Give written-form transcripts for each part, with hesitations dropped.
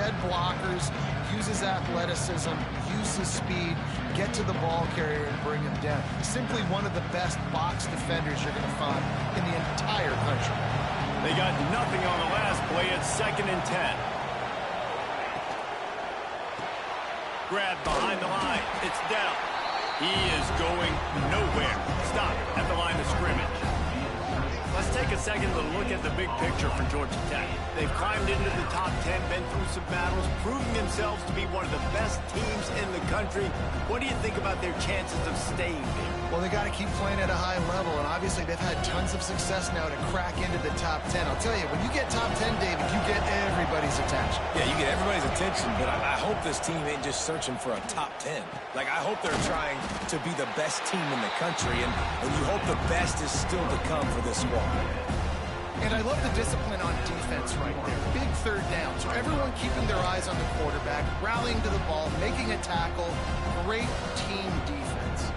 shed blockers, use his athleticism, use his speed, get to the ball carrier and bring him down. He's simply one of the best box defenders you're going to find in the entire country. They got nothing on the last play. It's 2nd and 10. Grab behind the line. It's down. He is going nowhere. Stop at the line of scrimmage. Let's take a second to look at the big picture for Georgia Tech. They've climbed into the top 10, been through some battles, proving themselves to be one of the best teams in the country. What do you think about their chances of staying there? Well, they got to keep playing at a high level, and obviously they've had tons of success now to crack into the top 10. I'll tell you, when you get top 10, David, you get everybody's attention. Yeah, you get everybody's attention, but I hope this team ain't just searching for a top 10. Like, I hope they're trying to be the best team in the country, and you hope the best is still to come for this squad. And I love the discipline on defense right there. Big third down. So everyone keeping their eyes on the quarterback, rallying to the ball, making a tackle. Great team defense.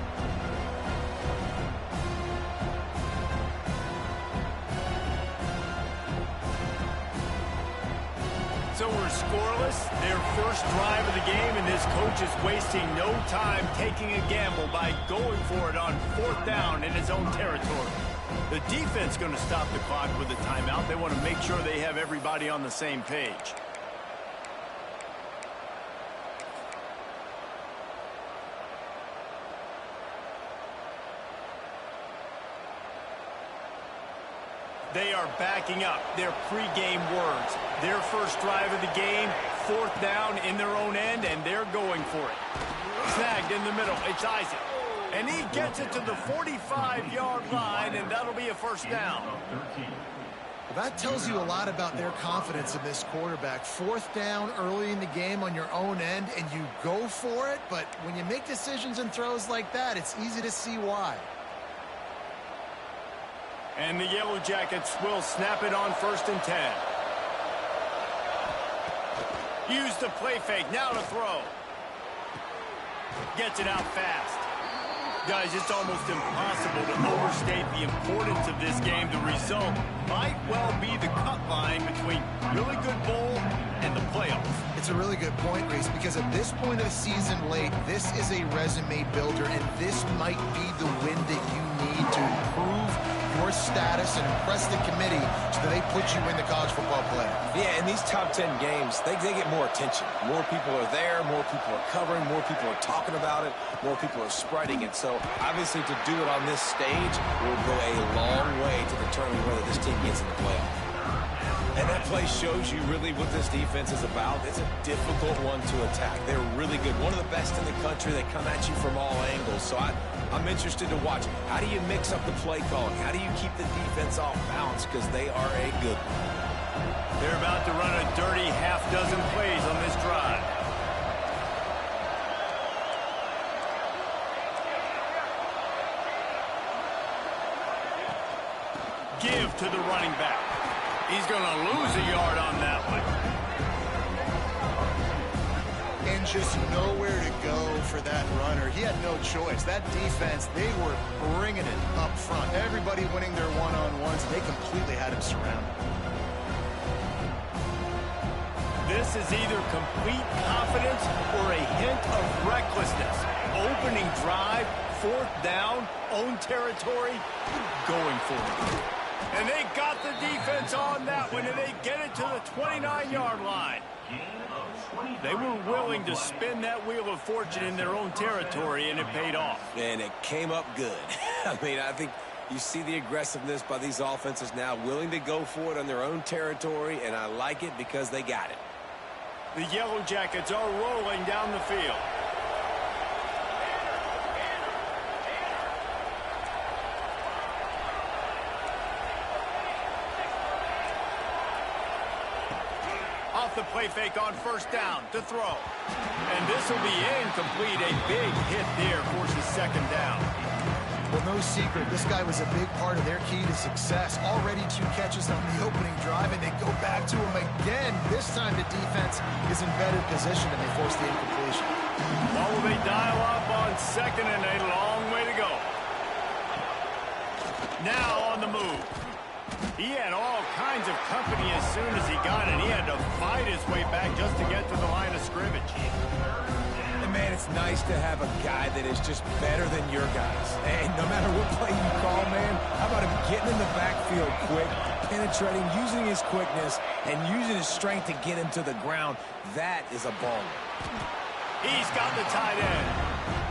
So we're scoreless. Their first drive of the game, and this coach is wasting no time taking a gamble by going for it on 4th down in his own territory. The defense going to stop the clock with a timeout. They want to make sure they have everybody on the same page. They are backing up their pregame words. Their first drive of the game, 4th down in their own end, and they're going for it. Snagged in the middle. It's Isaac. And he gets it to the 45-yard line, and that'll be a 1st down. Well, that tells you a lot about their confidence in this quarterback. 4th down early in the game on your own end, and you go for it. But when you make decisions and throws like that, it's easy to see why. And the Yellow Jackets will snap it on 1st and 10. Use the play fake. Now to throw. Gets it out fast. Guys, it's almost impossible to overstate the importance of this game. The result might well be the cut line between really good bowl and the playoffs. It's a really good point, Reese, because at this point of the season late, this is a resume builder, and this might be the win that you need to improve your status and impress the committee so that they put you in the college football playoff. Yeah, in these top 10 games, they get more attention. More people are there, more people are covering, more people are talking about it, more people are spreading it. So, obviously, to do it on this stage will go a long way to determine whether this team gets in the playoff. And that play shows you really what this defense is about. It's a difficult one to attack. They're really good. One of the best in the country. They come at you from all angles. So I'm interested to watch. How do you mix up the play calling? How do you keep the defense off balance? Because they are a good one. They're about to run a dirty half-dozen plays on this drive. Give to the running back. He's going to lose a yard on that one. And just nowhere to go for that runner. He had no choice. That defense, they were bringing it up front. Everybody winning their one-on-ones, and they completely had him surrounded. This is either complete confidence or a hint of recklessness. Opening drive, 4th down, own territory, going for it. And they got the defense on that one, and they get it to the 29-yard line. They were willing to spin that wheel of fortune in their own territory, and it paid off. And it came up good. I mean, I think you see the aggressiveness by these offenses now, willing to go for it on their own territory, and I like it because they got it. The Yellow Jackets are rolling down the field. Off the play fake on 1st down to throw. And this will be incomplete. A big hit there forces 2nd down. Well, no secret, this guy was a big part of their key to success. Already 2 catches on the opening drive, and they go back to him again. This time the defense is in better position, and they force the incompletion. Well, will they dial up on 2nd and a long way to go. Now on the move. He had all kinds of company as soon as he got it. He had to fight his way back just to get to the line of scrimmage. And man, it's nice to have a guy that is just better than your guys. And no matter what play you call, man, how about him getting in the backfield quick, penetrating, using his quickness, and using his strength to get him to the ground. That is a baller. He's got the tight end.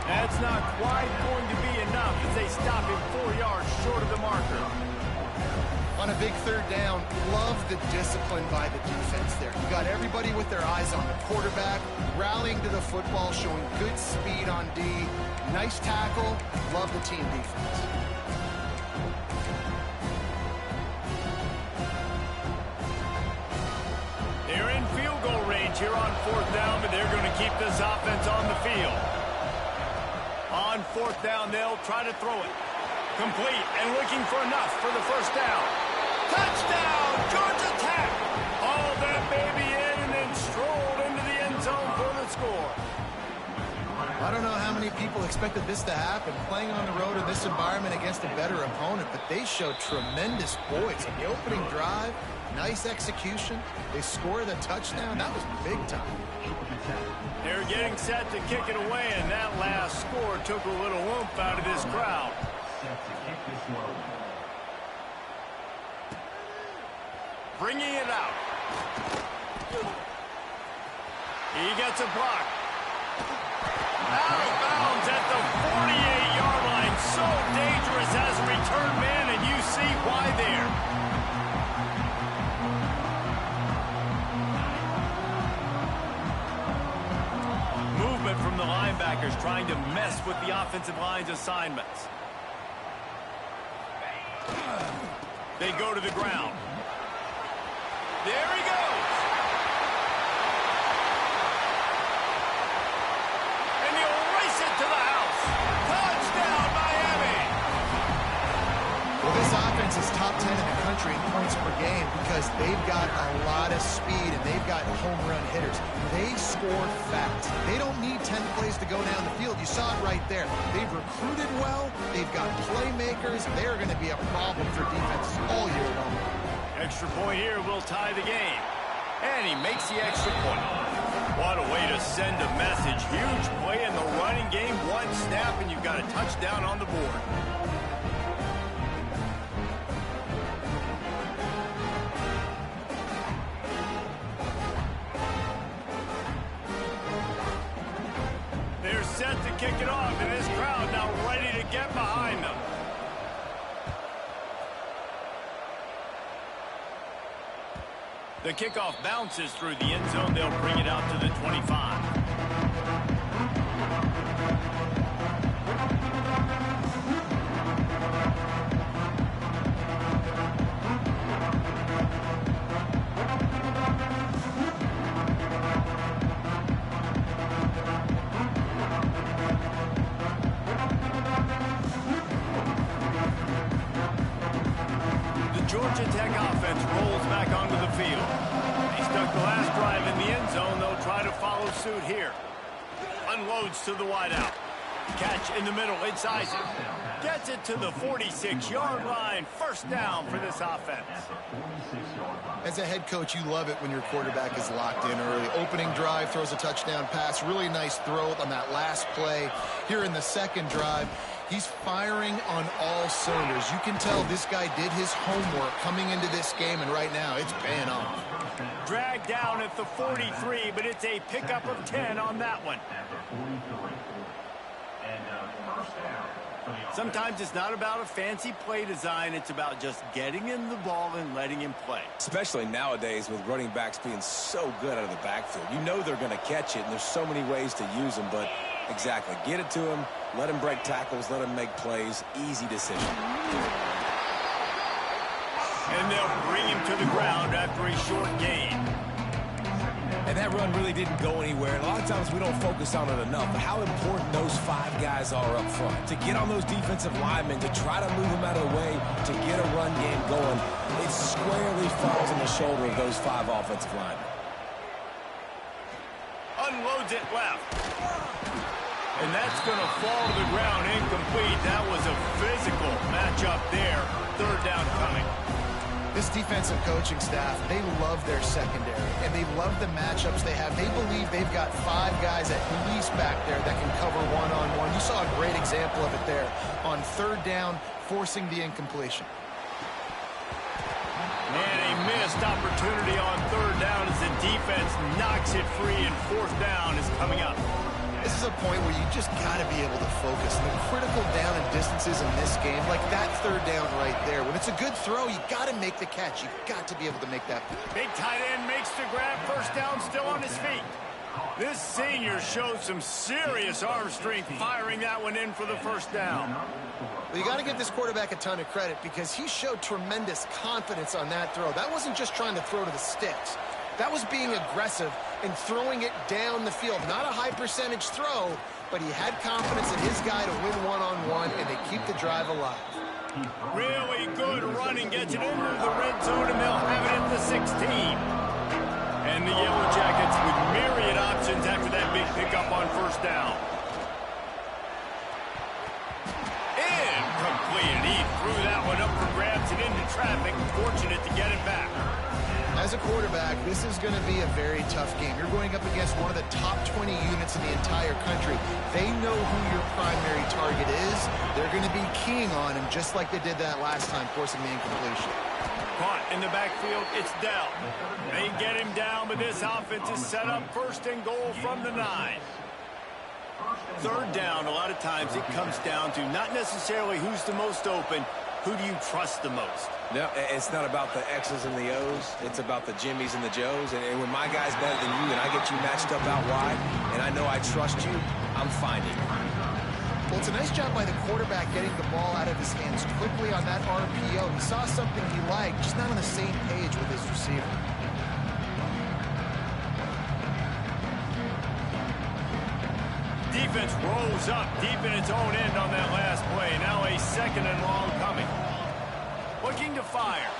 That's not quite going to be enough as they stop him 4 yards short of the marker. On a big third down, love the discipline by the defense there. You got everybody with their eyes on the quarterback, rallying to the football, showing good speed on D. Nice tackle. Love the team defense. They're in field goal range here on 4th down, but they're going to keep this offense on the field. On 4th down, they'll try to throw it. Complete and looking for enough for the first down. Touchdown, Georgia Tech! Hauled that baby in and then strolled into the end zone for the score. I don't know how many people expected this to happen, playing on the road in this environment against a better opponent, but they showed tremendous poise. On the opening drive, nice execution. They scored a touchdown. That was big time. They're getting set to kick it away, and that last score took a little oomph out of this crowd. Bringing it out. He gets a block. Out of bounds at the 48-yard line. So dangerous as a return man, and you see why there. Movement from the linebackers trying to mess with the offensive line's assignments. They go to the ground. There he goes. And he'll race it to the house. Touchdown, Miami. Well, this offense is top 10 in the country in points per game because they've got a lot of speed and they've got home run hitters. They score fast. They don't need 10 plays to go down the field. You saw it right there. They've recruited well. They've got playmakers. They're going to be a problem for defenses all year long. Extra point here will tie the game. And he makes the extra point. What a way to send a message. Huge play in the running game. One snap and you've got a touchdown on the board. They're set to kick it off, and this crowd now ready to get behind them. The kickoff bounces through the end zone. They'll bring it out to the 25. Georgia Tech offense rolls back onto the field. He stuck the last drive in the end zone. They'll try to follow suit here. Unloads to the wideout. Catch in the middle. It's Isaac. Gets it to the 46-yard line. First down for this offense. As a head coach, you love it when your quarterback is locked in early. Opening drive, throws a touchdown pass. Really nice throw on that last play. Here in the second drive, he's firing on all cylinders. You can tell this guy did his homework coming into this game, and right now it's paying off. Dragged down at the 43, but it's a pickup of 10 on that one. Sometimes it's not about a fancy play design. It's about just getting him the ball and letting him play. Especially nowadays with running backs being so good out of the backfield. You know they're going to catch it, and there's so many ways to use them, but exactly. Get it to him, let him break tackles, let him make plays. Easy decision. And they'll bring him to the ground after a short gain. And that run really didn't go anywhere. And a lot of times we don't focus on it enough. But how important those five guys are up front. To get on those defensive linemen, to try to move them out of the way, to get a run game going, it squarely falls on the shoulder of those five offensive linemen. Unloads it left. And that's going to fall to the ground incomplete. That was a physical matchup there. Third down coming. This defensive coaching staff, they love their secondary, and they love the matchups they have. They believe they've got 5 guys at least back there that can cover one-on-one. You saw a great example of it there on 3rd down, forcing the incompletion. And a missed opportunity on 3rd down as the defense knocks it free, and 4th down is coming up. This is a point where you just got to be able to focus. And the critical down and distances in this game, like that 3rd down right there. When it's a good throw, you got to make the catch. You got to be able to make that. Big tight end makes the grab. 1st down, still on his feet. This senior showed some serious arm strength firing that one in for the 1st down. Well, you got to give this quarterback a ton of credit because he showed tremendous confidence on that throw. That wasn't just trying to throw to the sticks. That was being aggressive and throwing it down the field. Not a high percentage throw, but he had confidence in his guy to win one-on-one, and they keep the drive alive. Really good running, gets it into the red zone, and they'll have it at the 16. And the Yellow Jackets with myriad options after that big pickup on 1st down. Incomplete. He threw that one up for grabs and into traffic. Fortunate to get it back. As a quarterback, this is going to be a very tough game. You're going up against one of the top 20 units in the entire country. They know who your primary target is. They're going to be keying on him just like they did that last time, forcing the incompletion. Caught in the backfield, it's Dell. They get him down, but this offense is set up 1st and goal from the 9. 3rd down, a lot of times it comes down to not necessarily who's the most open, who do you trust the most? No, it's not about the X's and the O's. It's about the Jimmys and the Joes. And when my guy's better than you and I get you matched up out wide and I know I trust you, I'm finding you. Well, it's a nice job by the quarterback getting the ball out of his hands quickly on that RPO. He saw something he liked, just not on the same page with his receiver. Defense rolls up deep in its own end on that last play. Now a 2nd and long coming. Looking to fire.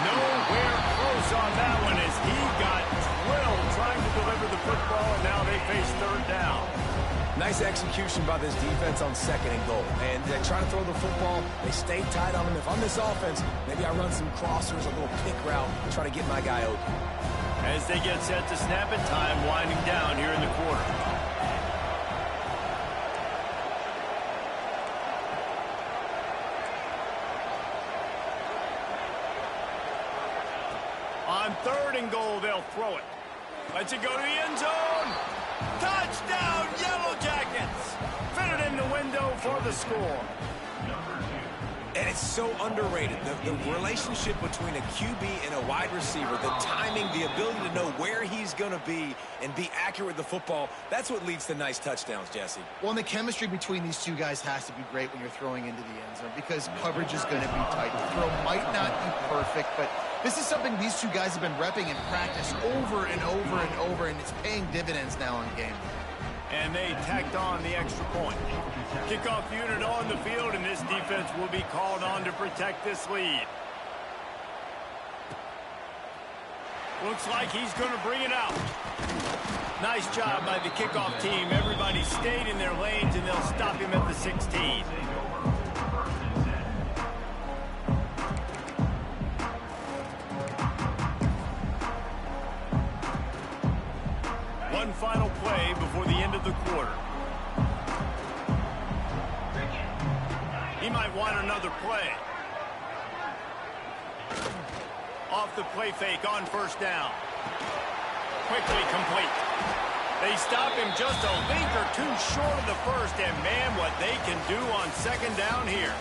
Nowhere close on that one as he got drilled trying to deliver the football, and now they face 3rd down. Nice execution by this defense on 2nd and goal. And they try to throw the football. They stay tight on him. If I'm this offense, maybe I run some crossers, a little pick route, try to get my guy open. As they get set to snap it, time winding down here in the quarter. On 3rd and goal, they'll throw it. Lets it go to the end zone. Touchdown, Yellow Jackets! Fitted in the window for the score. And it's so underrated. The relationship between a QB and a wide receiver, the timing, the ability to know where he's going to be and be accurate with the football, that's what leads to nice touchdowns, Jesse. Well, and the chemistry between these two guys has to be great when you're throwing into the end zone because coverage is going to be tight. The throw might not be perfect, but this is something these two guys have been repping in practice over and over and over, and it's paying dividends now in game. And they tacked on the extra point. Kickoff unit on the field, and this defense will be called on to protect this lead. Looks like he's going to bring it out. Nice job by the kickoff team. Everybody stayed in their lanes, and they'll stop him at the 16. One final play before the end of the quarter. He might want another play. Off the play fake on 1st down. Quickly complete. They stop him just a link or two short of the 1st, and man, what they can do on 2nd down here.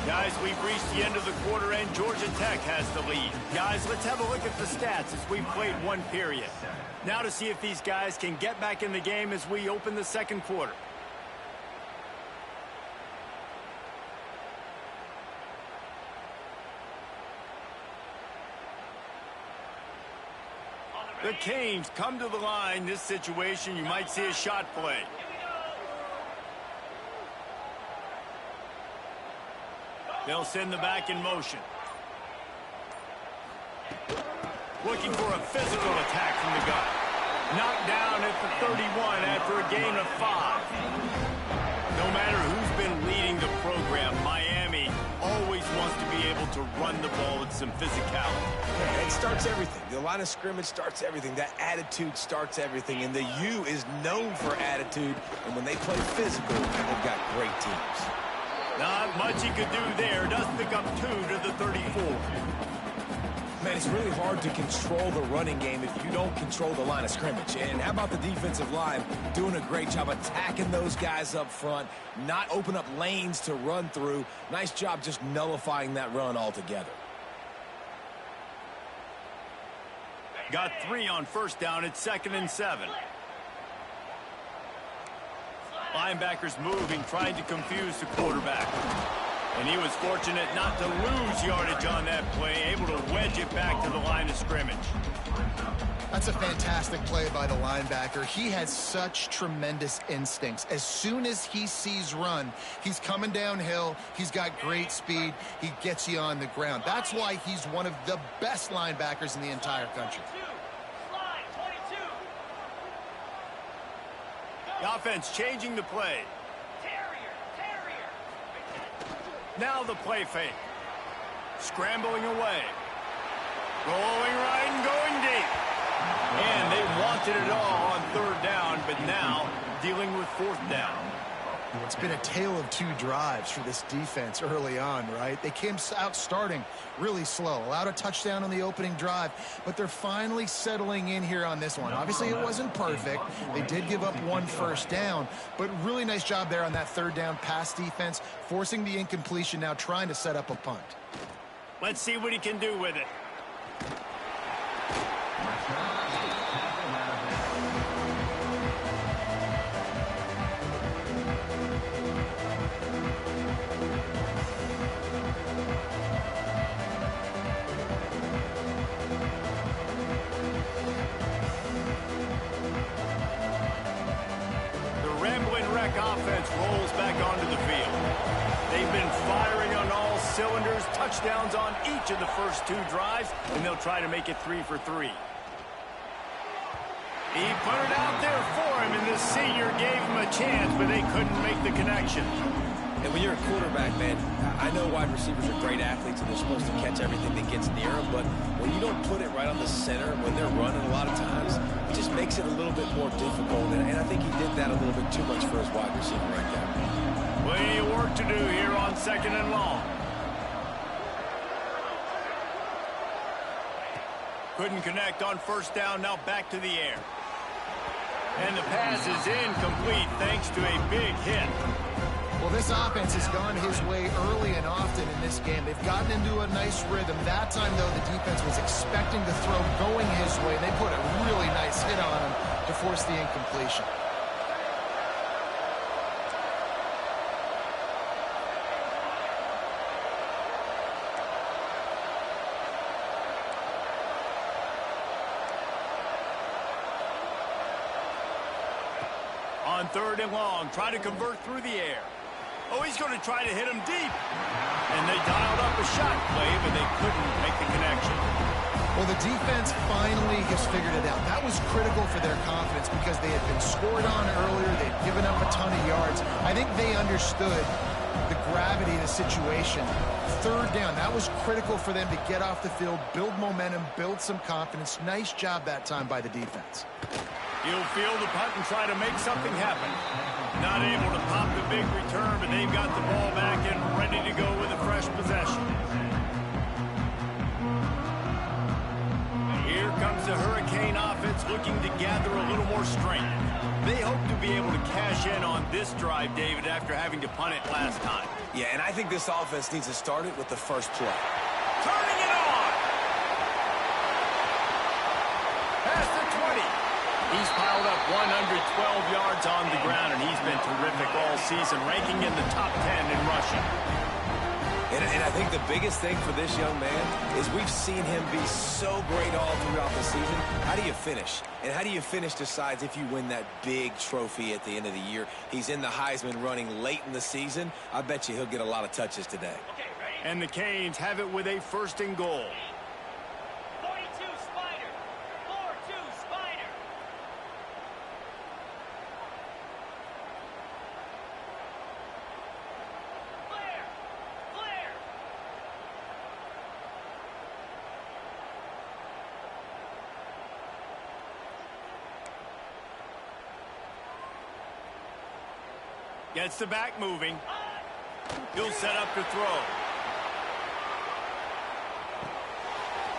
Guys, we've reached the end of the quarter, and Georgia Tech has the lead. Guys, let's have a look at the stats as we've played one period. Now to see if these guys can get back in the game as we open the 2nd quarter. The Canes come to the line. This situation, you might see a shot play. They'll send the back in motion. Looking for a physical attack from the gut. Knocked down at the 31 after a gain of 5. No matter who's been leading the program, Miami always wants wants to be able to run the ball with some physicality. Yeah, it starts everything. The line of scrimmage starts everything. That attitude starts everything. And the U is known for attitude. And when they play physical, they've got great teams. Not much he could do there. Does pick up 2 to the 34. Man, it's really hard to control the running game if you don't control the line of scrimmage. And how about the defensive line doing a great job attacking those guys up front, not open up lanes to run through. Nice job just nullifying that run altogether. Got 3 on first down. It's 2nd and 7. Linebackers moving, trying to confuse the quarterback. And he was fortunate not to lose yardage on that play, able to wedge it back to the line of scrimmage. That's a fantastic play by the linebacker. He has such tremendous instincts. As soon as he sees run, he's coming downhill. He's got great speed. He gets you on the ground. That's why he's one of the best linebackers in the entire country. The offense changing the play. Now the play fake. Scrambling away. Rolling right and going deep. And they wanted it all on 3rd down, but now dealing with 4th down. It's been a tale of 2 drives for this defense early on, right? They came out starting really slow, allowed a touchdown on the opening drive, but they're finally settling in here on this one. Obviously, it wasn't perfect. They did give up 1 first down, but really nice job there on that 3rd down pass defense, forcing the incompletion, now trying to set up a punt. Let's see what he can do with it. Offense rolls back onto the field. They've been firing on all cylinders, touchdowns on each of the first 2 drives, and they'll try to make it 3 for 3. He put it out there for him, and the senior gave him a chance, but they couldn't make the connection. And when you're a quarterback, man, I know wide receivers are great athletes and they're supposed to catch everything that gets near them, but when you don't put it right on the center, when they're running a lot of times, it just makes it a little bit more difficult. And I think he did that a little bit too much for his wide receiver right there. Plenty of work to do here on 2nd and long. Couldn't connect on first down, now back to the air. And the pass is incomplete thanks to a big hit. Well, this offense has gone his way early and often in this game. They've gotten into a nice rhythm. That time, though, the defense was expecting the throw going his way. They put a really nice hit on him to force the incompletion. On 3rd and long, try to convert through the air. Oh, he's going to try to hit him deep. And they dialed up a shot play, but they couldn't make the connection. Well, the defense finally has figured it out. That was critical for their confidence because they had been scored on earlier. They'd given up a ton of yards. I think they understood the gravity of the situation. 3rd down, that was critical for them to get off the field, build momentum, build some confidence. Nice job that time by the defense. He'll field the punt and try to make something happen. Not able to pop the big return, but they've got the ball back and ready to go with a fresh possession. Here comes the Hurricane offense looking to gather a little more strength. They hope to be able to cash in on this drive, David, after having to punt it last time. Yeah, and I think this offense needs to start it with the first play. Turning it on! Past the 20. He's piled up 112 yards on the ground, and he's been terrific all season, ranking in the top 10 in rushing. And I think the biggest thing for this young man is we've seen him be so great all throughout the season. How do you finish? And how do you finish decides if you win that big trophy at the end of the year. He's in the Heisman running late in the season. I bet you he'll get a lot of touches today. And the Canes have it with a 1st and goal. Gets the back moving. He'll set up to throw.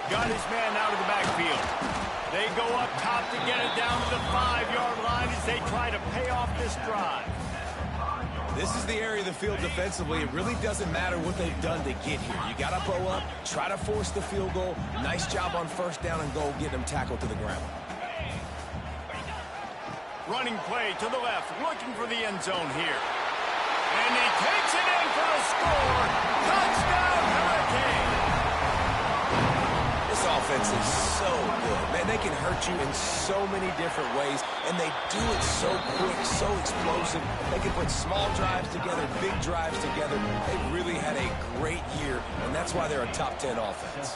Got his man out of the backfield. They go up top to get it down to the 5-yard line as they try to pay off this drive. This is the area of the field defensively. It really doesn't matter what they've done to get here. You got to bow up, try to force the field goal. Nice job on first down and goal, getting them tackled to the ground. Running play to the left, looking for the end zone here. And he takes it in for a score. Touchdown, Hurricane! This offense is so good. Man, they can hurt you in so many different ways, and they do it so quick, so explosive. They can put small drives together, big drives together. They've really had a great year, and that's why they're a top 10 offense.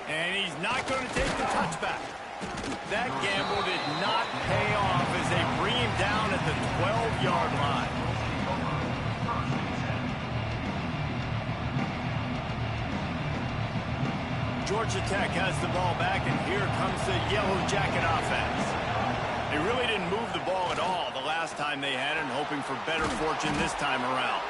And he's not going to take the touchback. That gamble did not pay off as they bring him down at the 12-yard line. Georgia Tech has the ball back, and here comes the Yellow Jacket offense. They really didn't move the ball at all the last time they had it, and hoping for better fortune this time around.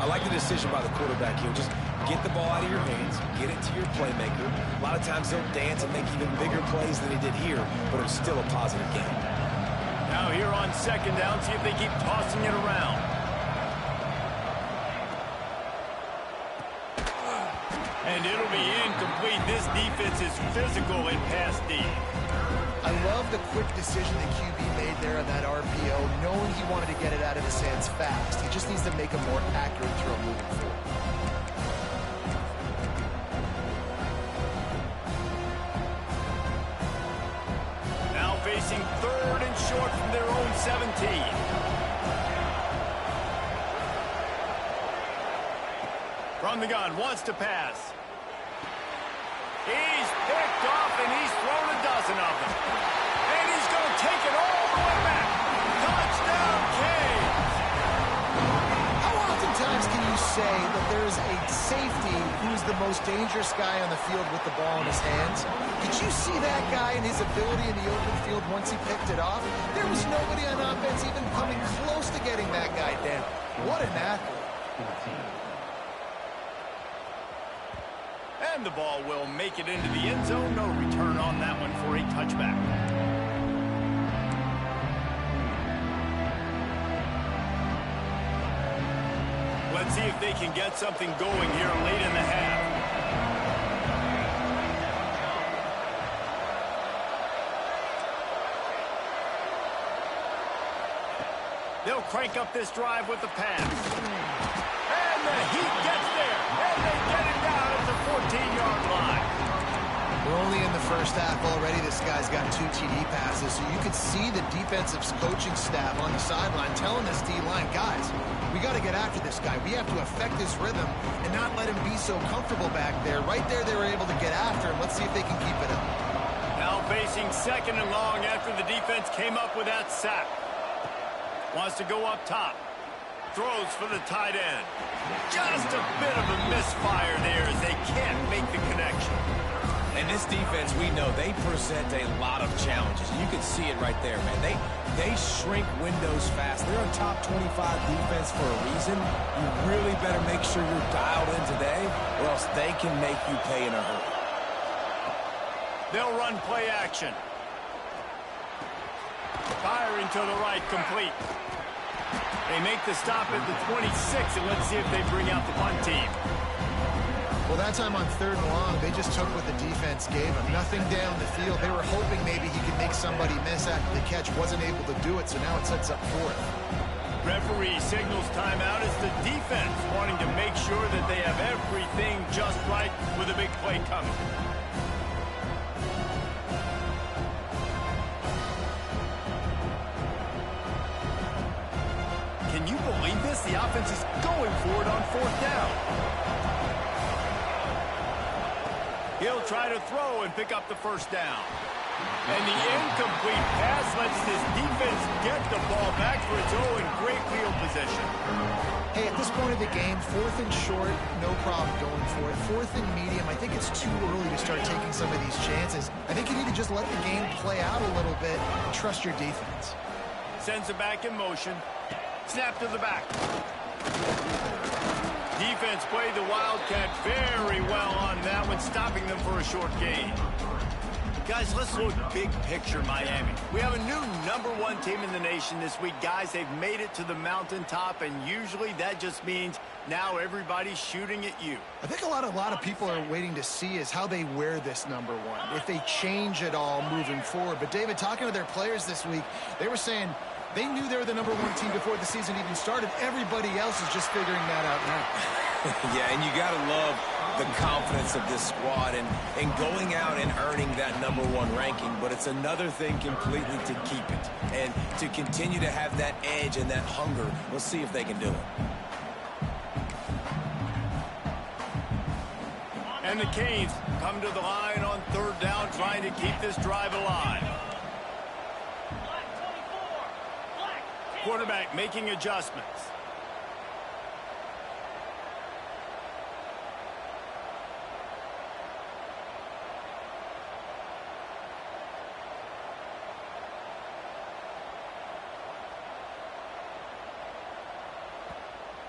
I like the decision by the quarterback here. Just get the ball out of your hands, get it to your playmaker. A lot of times he'll dance and make even bigger plays than he did here, but it's still a positive game. Now here on second down, see if they keep tossing it around. And it'll be incomplete. This defense is physical in pass D. I love the quick decision the QB made there on that RPO, knowing he wanted to get it out of his hands fast. He just needs to make a more accurate throw moving forward. Now facing third and short from their own 17. From the gun, wants to pass. He's picked off, and he's thrown a dozen of them. And he's going to take it all the way back. Touchdown, Canes! How oftentimes can you say that there's a safety who's the most dangerous guy on the field with the ball in his hands? Did you see that guy and his ability in the open field once he picked it off? There was nobody on offense even coming close to getting that guy down. What an athlete. And the ball will make it into the end zone. No return on that one for a touchback. Let's see if they can get something going here late in the half. They'll crank up this drive with the pass. And the Heat gets there. And they get it down at the 14-yard line. We're only in the first half already. This guy's got 2 TD passes, so you could see the defensive coaching staff on the sideline telling this D-line, guys, we got to get after this guy. We have to affect his rhythm and not let him be so comfortable back there. Right there, they were able to get after him. Let's see if they can keep it up. Now facing second and long after the defense came up with that sack. Wants to go up top. Throws for the tight end. Just a bit of a misfire there as they can't make the connection. And this defense, we know, they present a lot of challenges. You can see it right there, man. They shrink windows fast. They're a top 25 defense for a reason. You really better make sure you're dialed in today, or else they can make you pay in a hurry. They'll run play action. Firing to the right, complete. They make the stop at the 26, and let's see if they bring out the punt team. Well, that time on third and long, they just took what the defense gave them. Nothing down the field. They were hoping maybe he could make somebody miss after the catch. Wasn't able to do it, so now it sets up fourth. Referee signals timeout as the defense wanting to make sure that they have everything just right with a big play coming. Can you believe this? The offense is going for it on fourth down. He'll try to throw and pick up the first down. And the incomplete pass lets this defense get the ball back for its own great field position. Hey, at this point of the game, 4th and short, no problem going for it. 4th and medium, I think it's too early to start taking some of these chances. I think you need to just let the game play out a little bit and trust your defense. Sends it back in motion. Snap to the back. Defense played the Wildcat very well on that one, stopping them for a short gain. Guys, let's look big picture Miami. We have a new #1 team in the nation this week. Guys, they've made it to the mountaintop, and usually that just means now everybody's shooting at you. I think a lot of people are waiting to see is how they wear this #1, if they change it all moving forward. But, David, talking to their players this week, they were saying they knew they were the #1 team before the season even started. Everybody else is just figuring that out now. Yeah, and you got to love the confidence of this squad and going out and earning that #1 ranking, but it's another thing completely to keep it and to continue to have that edge and that hunger. We'll see if they can do it. And the Canes come to the line on 3rd down, trying to keep this drive alive. Quarterback making adjustments.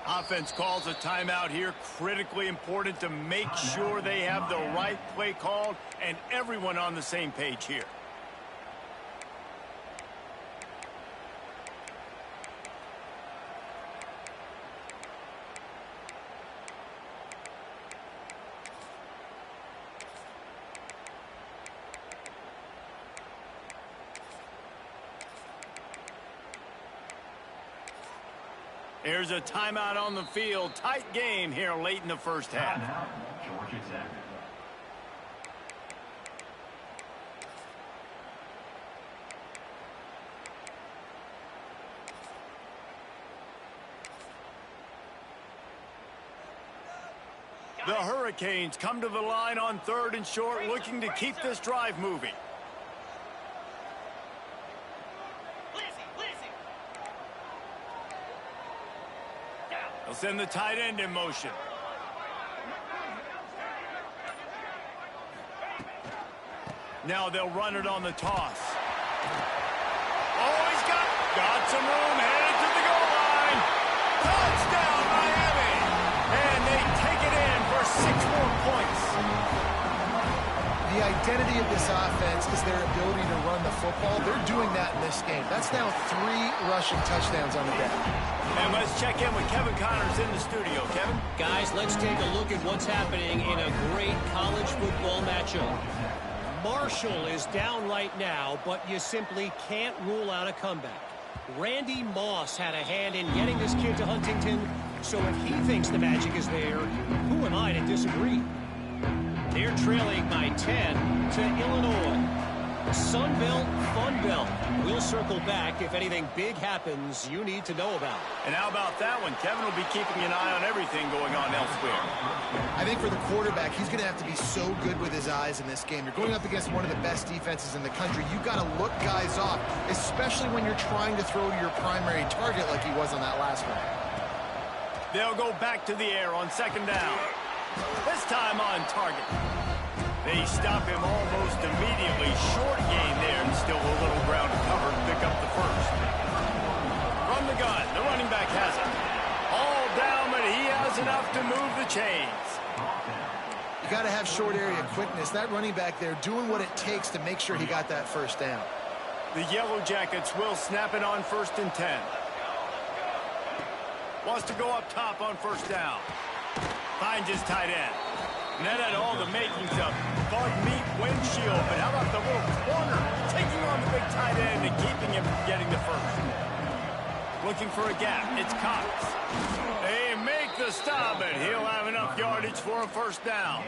Offense calls a timeout here. Critically important to make sure they have the right play called and everyone on the same page here. There's a timeout on the field. Tight game here late in the first half. The Hurricanes come to the line on 3rd and short, looking to keep this drive moving. They'll send the tight end in motion. Now they'll run it on the toss. Oh, he's got some room, headed to the goal line. Touchdown, Miami! And they take it in for 6 more points. The identity of this offense is their ability to run the football. They're doing that in this game. That's now 3 rushing touchdowns on the day. And let's check in with Kevin Connors in the studio. Kevin? Guys, let's take a look at what's happening in a great college football matchup. Marshall is down right now, but you simply can't rule out a comeback. Randy Moss had a hand in getting this kid to Huntington, so if he thinks the magic is there, who am I to disagree? They're trailing by 10 to Illinois. Sun Belt, Fun Belt. We'll circle back if anything big happens you need to know about. And how about that one? Kevin will be keeping an eye on everything going on elsewhere. I think for the quarterback, he's going to have to be so good with his eyes in this game. You're going up against one of the best defenses in the country. You've got to look guys off, especially when you're trying to throw to your primary target like he was on that last one. They'll go back to the air on 2nd down. This time on target. They stop him almost immediately. Short gain there, and still a little ground to cover to pick up the first. From the gun, the running back has it. All down, but he has enough to move the chains. You got to have short area quickness. That running back there doing what it takes to make sure he got that first down. The Yellow Jackets will snap it on 1st and 10. Wants to go up top on 1st down. Finds his tight end. And that had all the makings of bug meat windshield, but how about the little corner taking on the big tight end and keeping him from getting the first? Looking for a gap. It's Cox. They make the stop, and he'll have enough yardage for a 1st down.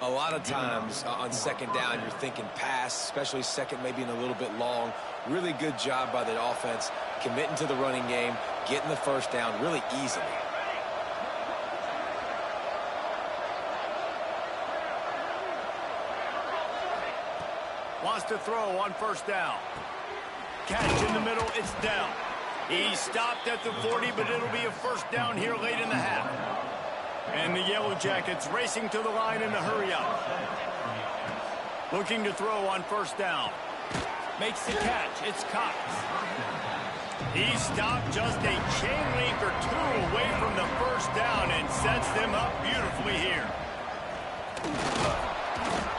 A lot of times on 2nd down, you're thinking pass, especially 2nd, maybe in a little bit long. Really good job by the offense, committing to the running game, getting the 1st down really easily. Wants to throw on first down. Catch in the middle, it's down. He stopped at the 40, but it'll be a first down here late in the half. And the Yellow Jackets racing to the line in a hurry up. Looking to throw on first down. Makes the catch, it's Cox. He stopped just a chain link or two away from the first down and sets them up beautifully here.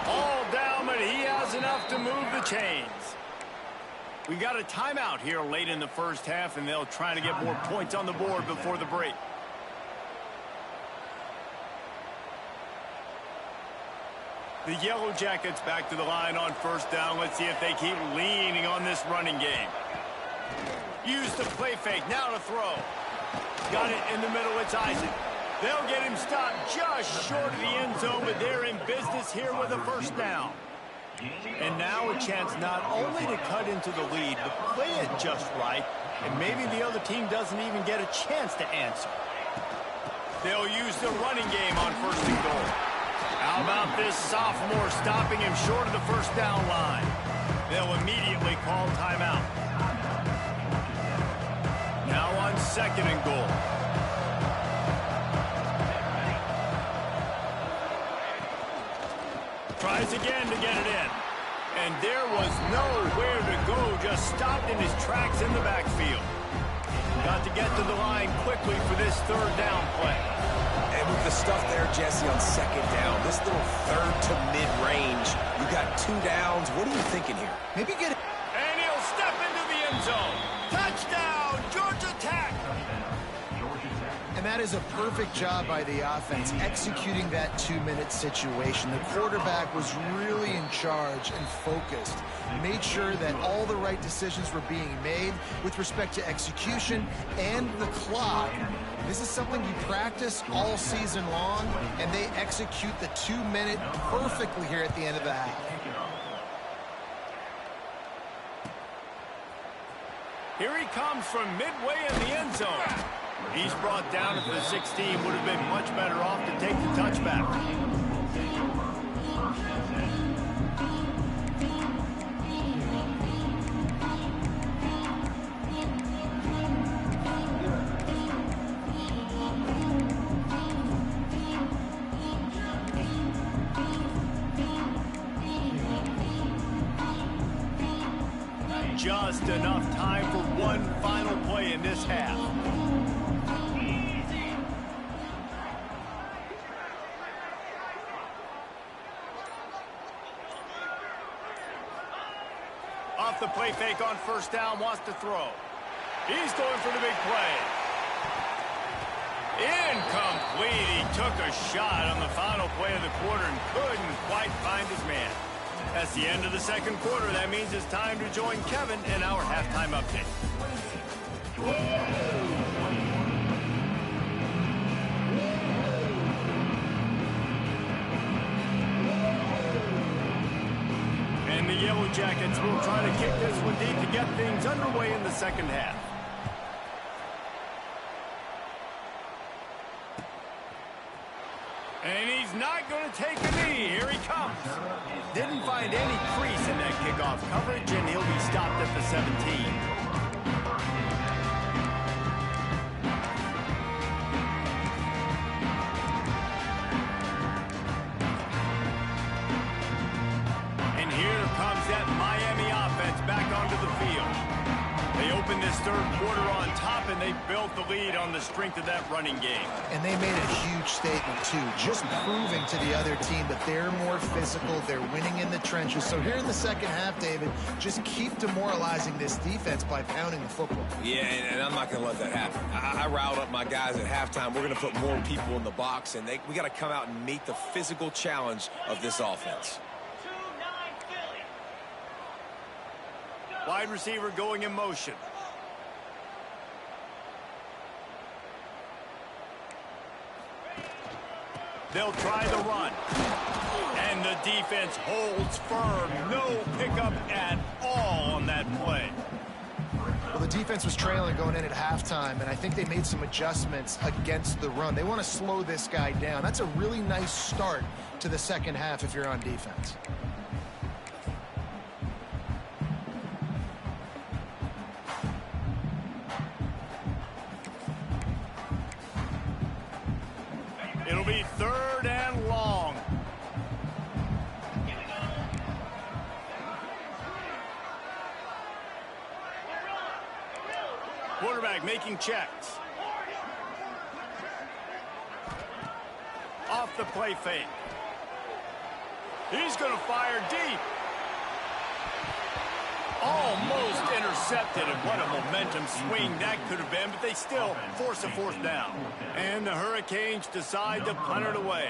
All down, but he has enough to move the chains. We got a timeout here late in the first half, and they'll try to get more points on the board before the break. The Yellow Jackets back to the line on first down. Let's see if they keep leaning on this running game. Use the play fake, now to throw. Got it in the middle, it's Isaac. They'll get him stopped just short of the end zone, but they're in business here with a first down. And now a chance not only to cut into the lead, but play it just right, and maybe the other team doesn't even get a chance to answer. They'll use the running game on first and goal. How about this sophomore stopping him short of the first down line? They'll immediately call timeout. Now on second and goal. Tries again to get it in. And there was nowhere to go, just stopped in his tracks in the backfield. Got to get to the line quickly for this third down play. And with the stuff there, Jesse, on second down, this little third to mid-range, you got 2 downs. What are you thinking here? Maybe get it. And he'll step into the end zone. Touchdown, Georgia Tech. And that is a perfect job by the offense, executing that 2-minute situation. The quarterback was really in charge and focused. Made sure that all the right decisions were being made with respect to execution and the clock. This is something you practice all season long, and they execute the 2-minute perfectly here at the end of the half. Here he comes from midway in the end zone. He's brought down at the 16. Would have been much better off to take the touchback. Just enough time for one final play in this half. Off the play fake on first down, wants to throw. He's going for the big play. Incomplete. He took a shot on the final play of the quarter and couldn't quite find his man. That's the end of the second quarter. That means it's time to join Kevin in our halftime update. And the Yellow Jackets will try to kick this one deep to get things underway in the second half. And he's not going to take a knee. Here he comes. Didn't find any crease in that kickoff coverage, and he'll be stopped at the 17. And here comes that Miami offense back onto the field. They opened this third quarter on top, and they built the lead on the strength of that running game. And they made a huge statement, too, just proving to the other team that they're more physical, they're winning in the trenches. So here in the second half, David, just keep demoralizing this defense by pounding the football. Yeah, and I'm not going to let that happen. I riled up my guys at halftime. We're going to put more people in the box, and we got to come out and meet the physical challenge of this offense. Wide receiver going in motion. They'll try the run. And the defense holds firm. No pickup at all on that play. Well, the defense was trailing going in at halftime, and I think they made some adjustments against the run. They want to slow this guy down. That's a really nice start to the second half if you're on defense. making checks. Off the play fake. He's going to fire deep. Almost intercepted, and what a momentum swing that could have been, but they still force a fourth down. And the Hurricanes decide to punt it away.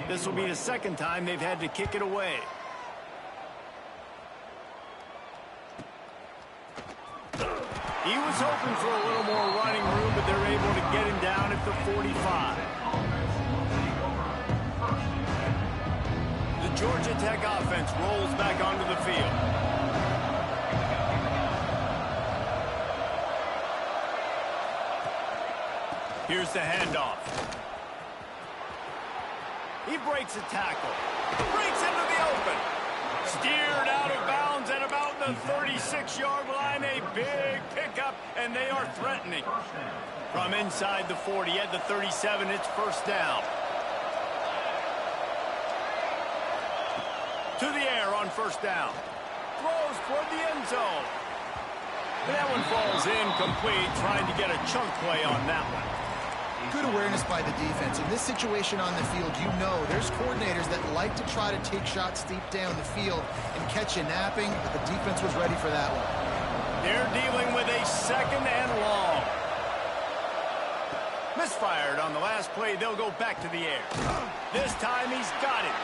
This will be the second time they've had to kick it away. He was hoping for a little more running room, but they're able to get him down at the 45. The Georgia Tech offense rolls back onto the field. Here's the handoff. He breaks a tackle. Breaks into the open. Steered out of bounds at about the 36-yard line. A big pickup, and they are threatening. From inside the 40 at the 37, it's first down. To the air on first down. Throws toward the end zone. That one falls incomplete, trying to get a chunk play on that one. Good awareness by the defense. In this situation on the field, you know there's coordinators that like to try to take shots deep down the field and catch you napping, but the defense was ready for that one. They're dealing with a second and long. Misfired on the last play. They'll go back to the air. This time he's got it.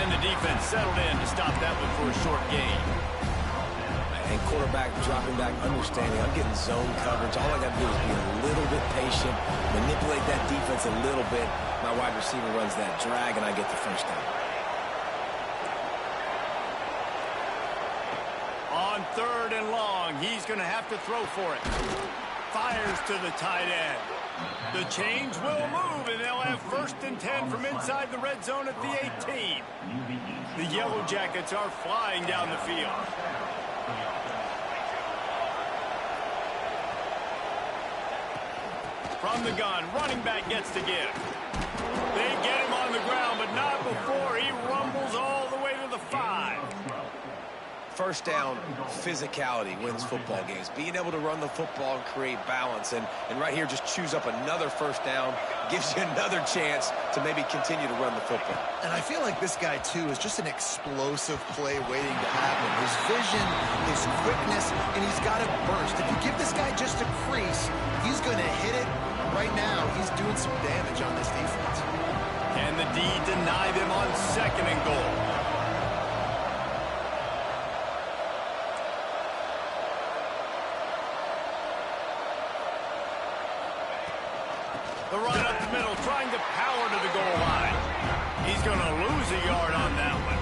And the defense settled in to stop that one for a short gain. And quarterback dropping back, understanding I'm getting zone coverage. All I got to do is be a little bit patient, manipulate that defense a little bit. My wide receiver runs that drag, and I get the first down. On third and long, he's going to have to throw for it. Fires to the tight end. The chains will move, and they'll have first and 10 from inside the red zone at the 18. The Yellow Jackets are flying down the field. From the gun, running back gets to give. They get him on the ground, but not before he rumbles all the way to the 5. First down, physicality wins football games. Being able to run the football and create balance. And right here, just choose up another first down. Gives you another chance to maybe continue to run the football. And I feel like this guy, too, is just an explosive play waiting to happen. His vision, his quickness, and he's got a burst. If you give this guy just a crease, he's going to hit it. Right now, he's doing some damage on this defense. Can the D deny them on second and goal? The run up the middle, trying to power to the goal line. He's going to lose a yard on that one.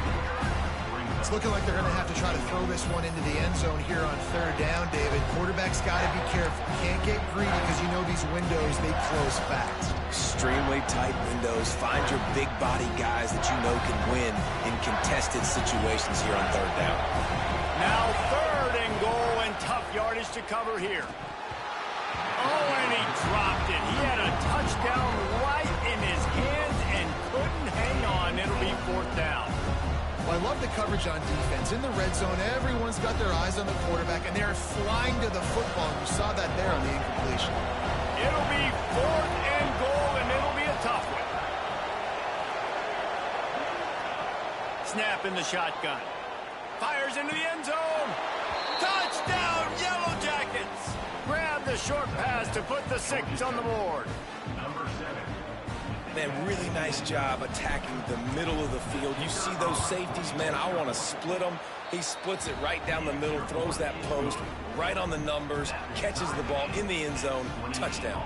It's looking like they're going to have to try to throw this one into the end zone here on third down, David. Quarterback's got to be careful. Can't get greedy because you know these windows, they close fast. Extremely tight windows. Find your big body guys that you know can win in contested situations here on third down. Now third and goal, and tough yardage to cover here. Oh, and he dropped it. He had a touchdown right in his hands and couldn't hang on. It'll be fourth down. Well, I love the coverage on defense. In the red zone, everyone's got their eyes on the quarterback, and they're flying to the football. You saw that there on the incompletion. It'll be fourth and goal, and it'll be a tough one. Snap in the shotgun. Fires into the end zone. Touchdown, Yellow Jackets. Grab the short pass to put the 6 on the board. Man, really nice job attacking the middle of the field. You see those safeties, man, I want to split them. He splits it right down the middle, throws that post right on the numbers, catches the ball in the end zone, touchdown.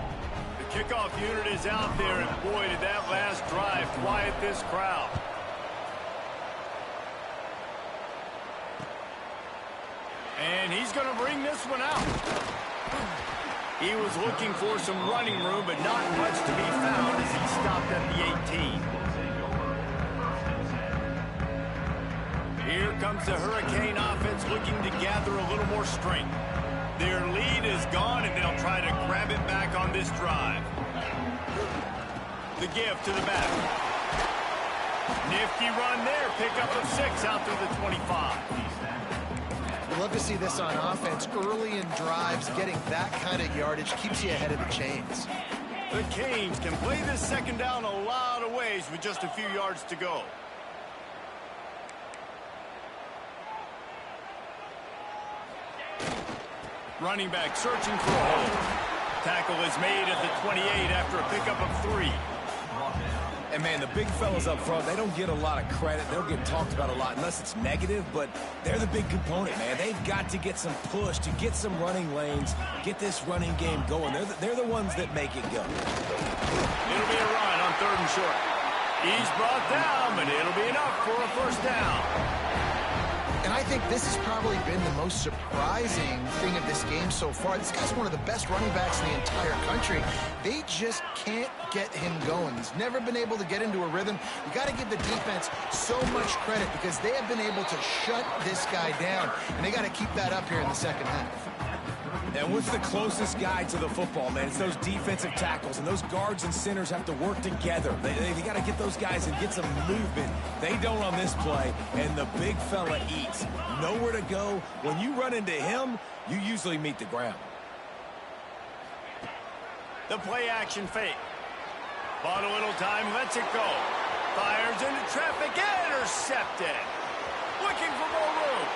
The kickoff unit is out there, and boy, did that last drive quiet this crowd. And he's going to bring this one out. He was looking for some running room, but not much to be found as he stopped at the 18. Here comes the Hurricane offense looking to gather a little more strength. Their lead is gone, and they'll try to grab it back on this drive. The give to the back. Nifty run there. Pickup of 6 out through the 25. love to see this on offense. Early in drives, getting that kind of yardage keeps you ahead of the chains. The Canes can play this second down a lot of ways with just a few yards to go. Running back searching for a hole. Tackle is made at the 28 after a pickup of 3. And, man, the big fellas up front, they don't get a lot of credit. They don't get talked about a lot unless it's negative, but they're the big component, man. They've got to get some push, to get some running lanes, get this running game going. They're the ones that make it go. It'll be a run on 3rd and short. He's brought down, but it'll be enough for a first down. And I think this has probably been the most surprising thing of this game so far. This guy's one of the best running backs in the entire country. They just can't get him going. He's never been able to get into a rhythm. You got to give the defense so much credit because they have been able to shut this guy down. And they got to keep that up here in the second half. And what's the closest guy to the football, man? It's those defensive tackles, and those guards and centers have to work together. They got to get those guys and get some movement. They don't on this play, and the big fella eats. Nowhere to go. When you run into him, you usually meet the ground. The play action fake. Bought a little time, lets it go. Fires into traffic, intercepted. Looking for more room.